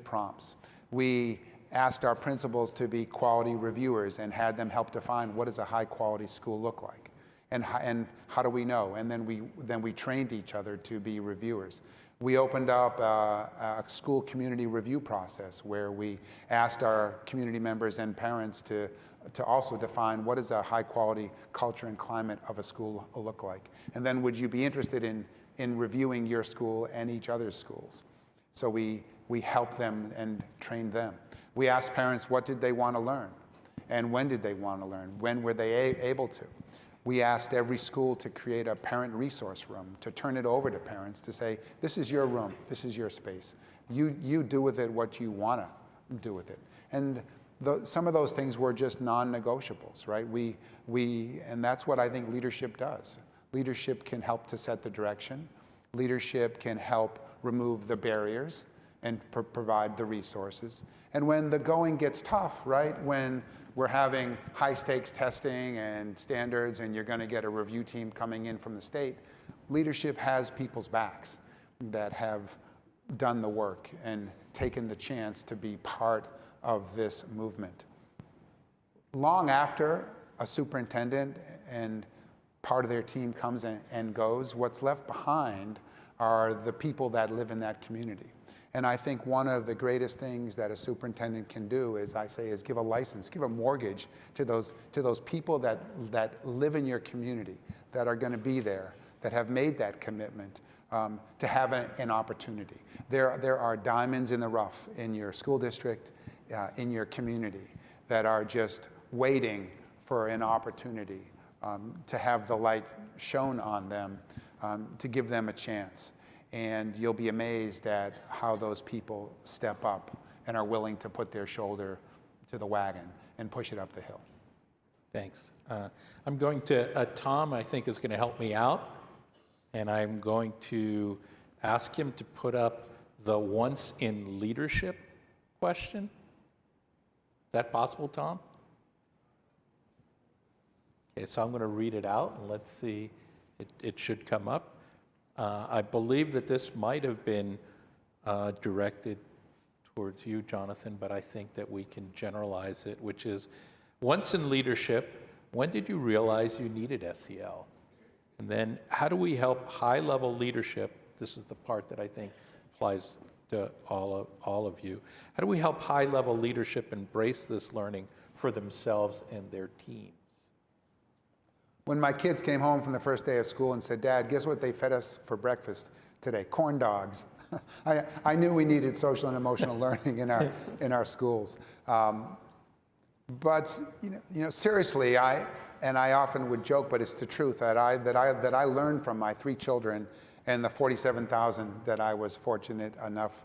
prompts. We asked our principals to be quality reviewers and had them help define what does a high quality school look like, and how do we know? And then we trained each other to be reviewers. We opened up a school community review process where we asked our community members and parents to also define what does a high quality culture and climate of a school look like. And then would you be interested in reviewing your school and each other's schools? So we helped them and trained them. We asked parents what did they want to learn and when did they want to learn, when were they able to. We asked every school to create a parent resource room, to turn it over to parents to say, this is your room, this is your space. You do with it what you want to do with it. And some of those things were just non-negotiables, right? And that's what I think leadership does. Leadership can help to set the direction. Leadership can help remove the barriers and provide the resources. And when the going gets tough, right? When we're having high stakes testing and standards, and you're going to get a review team coming in from the state, leadership has people's backs that have done the work and taken the chance to be part of this movement. Long after a superintendent and part of their team comes and goes, what's left behind are the people that live in that community. And I think one of the greatest things that a superintendent can do, as I say, is give a license, give a mortgage to those people that live in your community, that are going to be there, that have made that commitment to have an opportunity. There are diamonds in the rough in your school district, in your community, that are just waiting for an opportunity to have the light shone on them, to give them a chance. And you'll be amazed at how those people step up and are willing to put their shoulder to the wagon and push it up the hill. Thanks. I'm going to, Tom, I think, is going to help me out. And I'm going to ask him to put up the once in leadership question. Is that possible, Tom? Okay, so I'm going to read it out, and let's see. It should come up. I believe that this might have been directed towards you, Jonathan, but I think that we can generalize it, which is, once in leadership, when did you realize you needed SEL? And then, how do we help high-level leadership? This is the part that I think applies to all of you. How do we help high-level leadership embrace this learning for themselves and their teams? When my kids came home from the first day of school and said, "Dad, guess what they fed us for breakfast today? Corn dogs." I knew we needed social and emotional learning in our schools. But seriously, I often would joke, but it's the truth, that I learned from my 3 children and the 47,000 that I was fortunate enough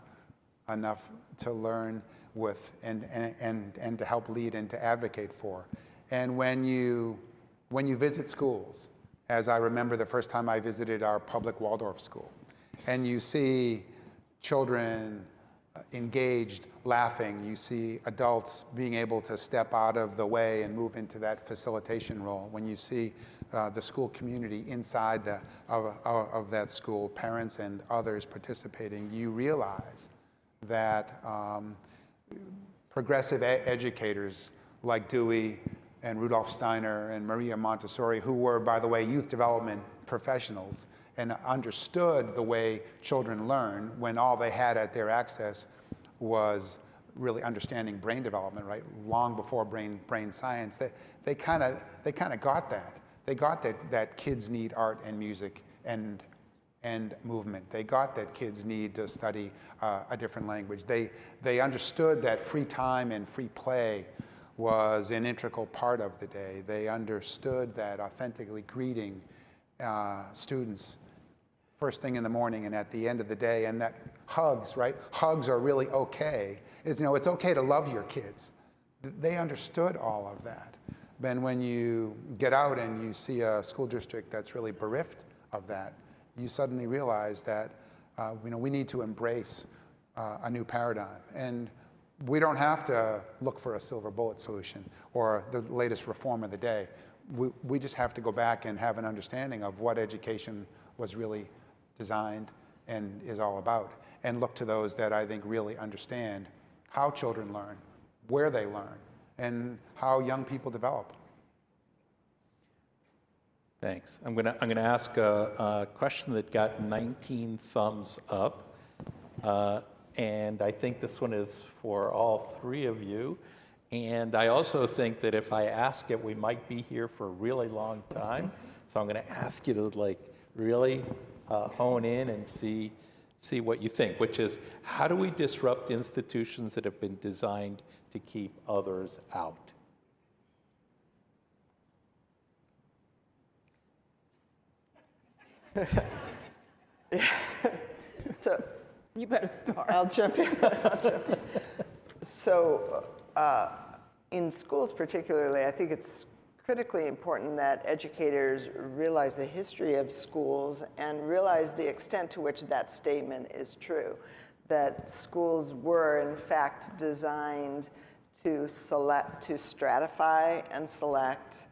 to learn with and to help lead and to advocate for. And when you visit schools, as I remember the first time I visited our public Waldorf school, and you see children engaged, laughing, you see adults being able to step out of the way and move into that facilitation role, when you see the school community inside of that school, parents and others participating, you realize that progressive educators like Dewey and Rudolf Steiner and Maria Montessori, who were, by the way, youth development professionals and understood the way children learn when all they had at their access was really understanding brain development, right? Long before brain science, they kind of got that. They got that kids need art and music and movement. They got that kids need to study a different language. They understood that free time and free play was an integral part of the day. They understood that authentically greeting students first thing in the morning and at the end of the day, and that hugs, right? Hugs are really okay. It's okay to love your kids. They understood all of that. Then when you get out and you see a school district that's really bereft of that, you suddenly realize that we need to embrace a new paradigm. And we don't have to look for a silver bullet solution or the latest reform of the day. We just have to go back and have an understanding of what education was really designed and is all about, and look to those that I think really understand how children learn, where they learn, and how young people develop. Thanks. I'm gonna ask a question that got 19 thumbs up. And I think this one is for all 3 of you. And I also think that if I ask it, we might be here for a really long time. So I'm going to ask you to really hone in and see what you think, which is, how do we disrupt institutions that have been designed to keep others out? So You better start. I'll jump in. So in schools particularly, I think it's critically important that educators realize the history of schools and realize the extent to which that statement is true, that schools were in fact designed to stratify and select,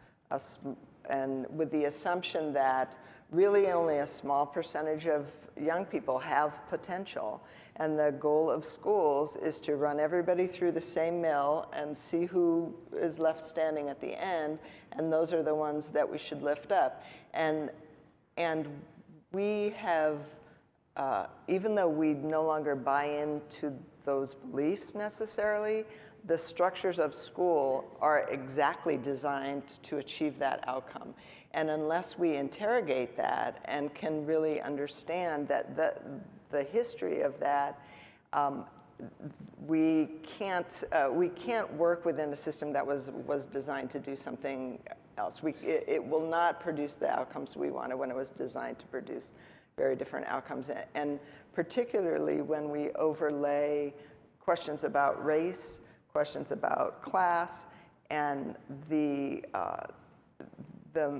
and with the assumption that really only a small percentage of young people have potential. And the goal of schools is to run everybody through the same mill and see who is left standing at the end, and those are the ones that we should lift up. And we have, even though we no longer buy into those beliefs necessarily, the structures of school are exactly designed to achieve that outcome. And unless we interrogate that and can really understand that the history of that, we can't work within a system that was designed to do something else. It will not produce the outcomes we wanted when it was designed to produce very different outcomes. And particularly when we overlay questions about race, questions about class, and the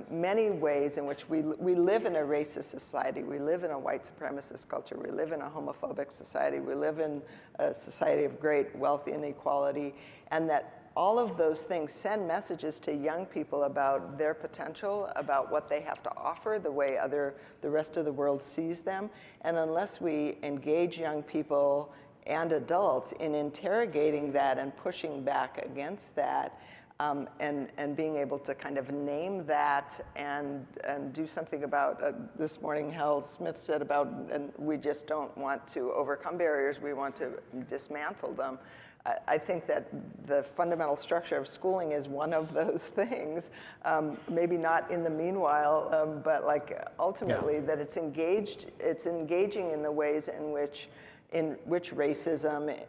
many ways in which we live in a racist society, we live in a white supremacist culture, we live in a homophobic society, we live in a society of great wealth inequality, and that all of those things send messages to young people about their potential, about what they have to offer, the way the rest of the world sees them. And unless we engage young people and adults in interrogating that and pushing back against that, and being able to kind of name that and do something about, this morning Hal Smith said about, and we just don't want to overcome barriers, we want to dismantle them. I think that the fundamental structure of schooling is one of those things, maybe not in the meanwhile, but like ultimately that it's engaging in the ways in which racism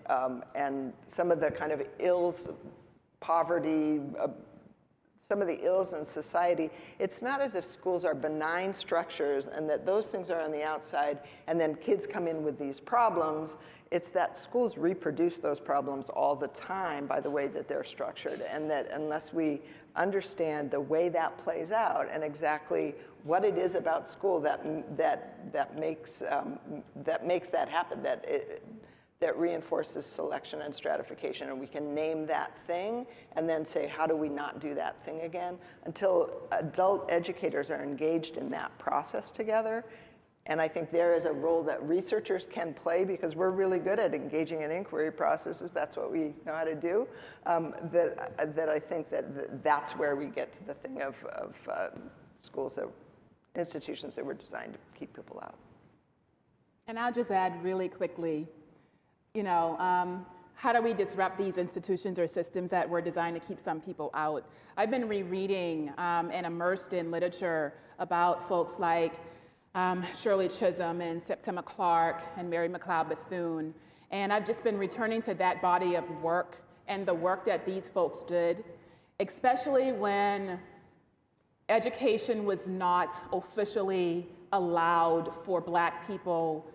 and some of the kind of ills, poverty, some of the ills in society, it's not as if schools are benign structures and that those things are on the outside and then kids come in with these problems. It's that schools reproduce those problems all the time by the way that they're structured, and that unless we understand the way that plays out and exactly what it is about school that makes that happen, that reinforces selection and stratification, and we can name that thing and then say, how do we not do that thing again? Until adult educators are engaged in that process together. And I think there is a role that researchers can play, because we're really good at engaging in inquiry processes. That's what we know how to do. That I think that's where we get to the thing of schools, institutions that were designed to keep people out. And I'll just add really quickly, how do we disrupt these institutions or systems that were designed to keep some people out? I've been rereading and immersed in literature about folks like Shirley Chisholm and Septima Clark and Mary McLeod Bethune. And I've just been returning to that body of work and the work that these folks did, especially when education was not officially allowed for Black people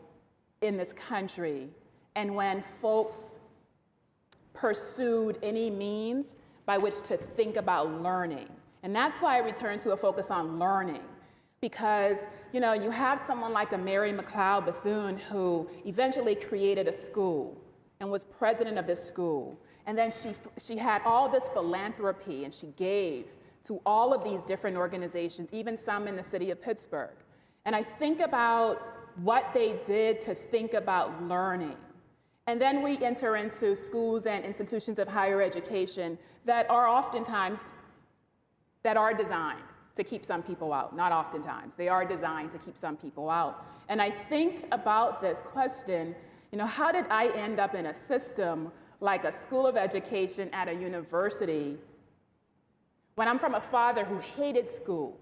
in this country, and when folks pursued any means by which to think about learning. And that's why I return to a focus on learning. Because, you have someone like a Mary McLeod Bethune who eventually created a school and was president of this school. And then she had all this philanthropy, and she gave to all of these different organizations, even some in the city of Pittsburgh. And I think about what they did to think about learning. And then we enter into schools and institutions of higher education that are oftentimes, designed to keep some people out. Not oftentimes, they are designed to keep some people out. And I think about this question, how did I end up in a system like a school of education at a university when I'm from a father who hated school?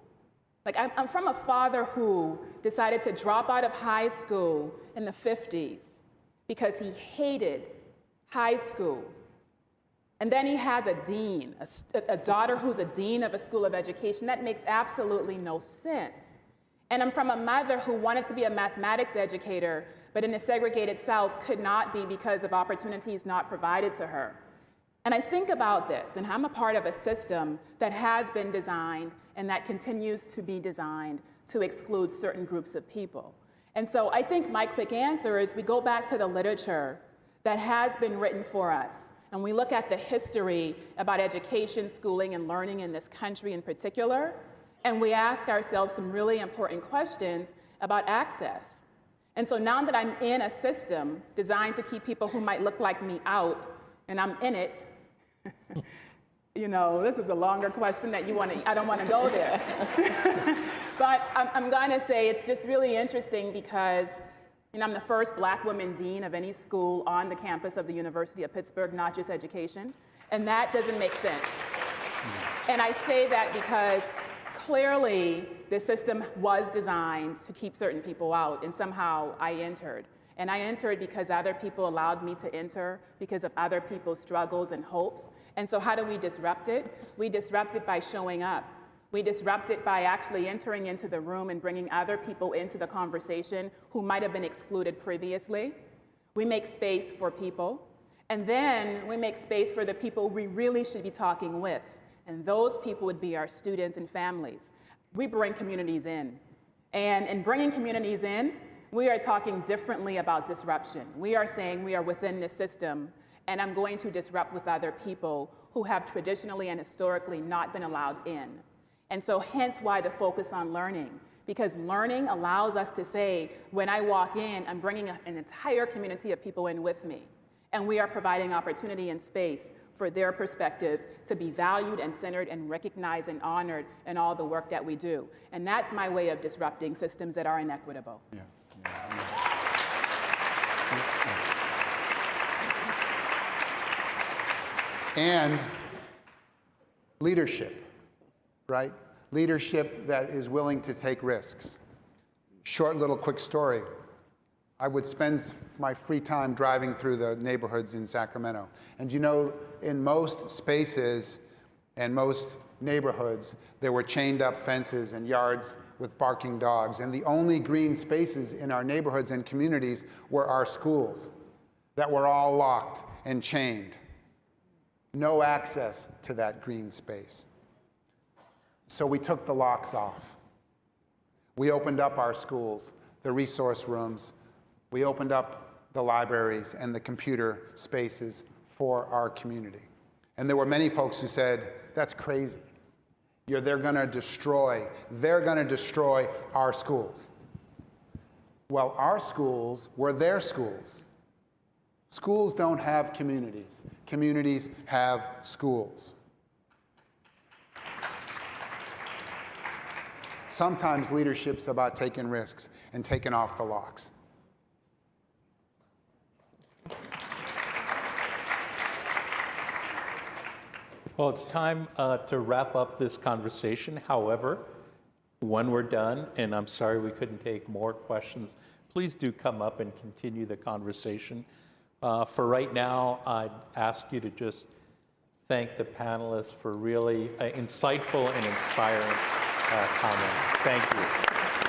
Like, I'm from a father who decided to drop out of high school in the 50s because he hated high school. And then he has a dean, a daughter who's a dean of a school of education. That makes absolutely no sense. And I'm from a mother who wanted to be a mathematics educator, but in a segregated South could not be because of opportunities not provided to her. And I think about this, and I'm a part of a system that has been designed and that continues to be designed to exclude certain groups of people. And so I think my quick answer is we go back to the literature that has been written for us, and we look at the history about education, schooling, and learning in this country in particular, and we ask ourselves some really important questions about access. And so now that I'm in a system designed to keep people who might look like me out, and I'm in it, you know, this is a longer question that I don't want to go there. But I'm going to say it's just really interesting because, you know, I'm the first Black woman dean of any school on the campus of the University of Pittsburgh, not just education, and that doesn't make sense. And I say that because clearly the system was designed to keep certain people out, and somehow I entered. And I entered because other people allowed me to enter, because of other people's struggles and hopes. And so how do we disrupt it? We disrupt it by showing up. We disrupt it by actually entering into the room and bringing other people into the conversation who might have been excluded previously. We make space for people. And then we make space for the people we really should be talking with. And those people would be our students and families. We bring communities in. And in bringing communities in, we are talking differently about disruption. We are saying we are within this system, and I'm going to disrupt with other people who have traditionally and historically not been allowed in. And so hence why the focus on learning, because learning allows us to say, when I walk in, I'm bringing an entire community of people in with me. And we are providing opportunity and space for their perspectives to be valued and centered and recognized and honored in all the work that we do. And that's my way of disrupting systems that are inequitable. Yeah. And leadership, right? Leadership that is willing to take risks. Short little quick story. I would spend my free time driving through the neighborhoods in Sacramento. And you know, in most spaces and most neighborhoods, there were chained up fences and yards with barking dogs. And the only green spaces in our neighborhoods and communities were our schools that were all locked and chained. No access to that green space. So we took the locks off. We opened up our schools, the resource rooms. We opened up the libraries and the computer spaces for our community. And there were many folks who said, that's crazy. They're going to destroy our schools. Well, our schools were their schools. Schools don't have communities. Communities have schools. Sometimes leadership's about taking risks and taking off the locks. Well, it's time to wrap up this conversation. However, when we're done, and I'm sorry we couldn't take more questions, please do come up and continue the conversation. For right now, I'd ask you to just thank the panelists for really insightful and inspiring comments. Thank you.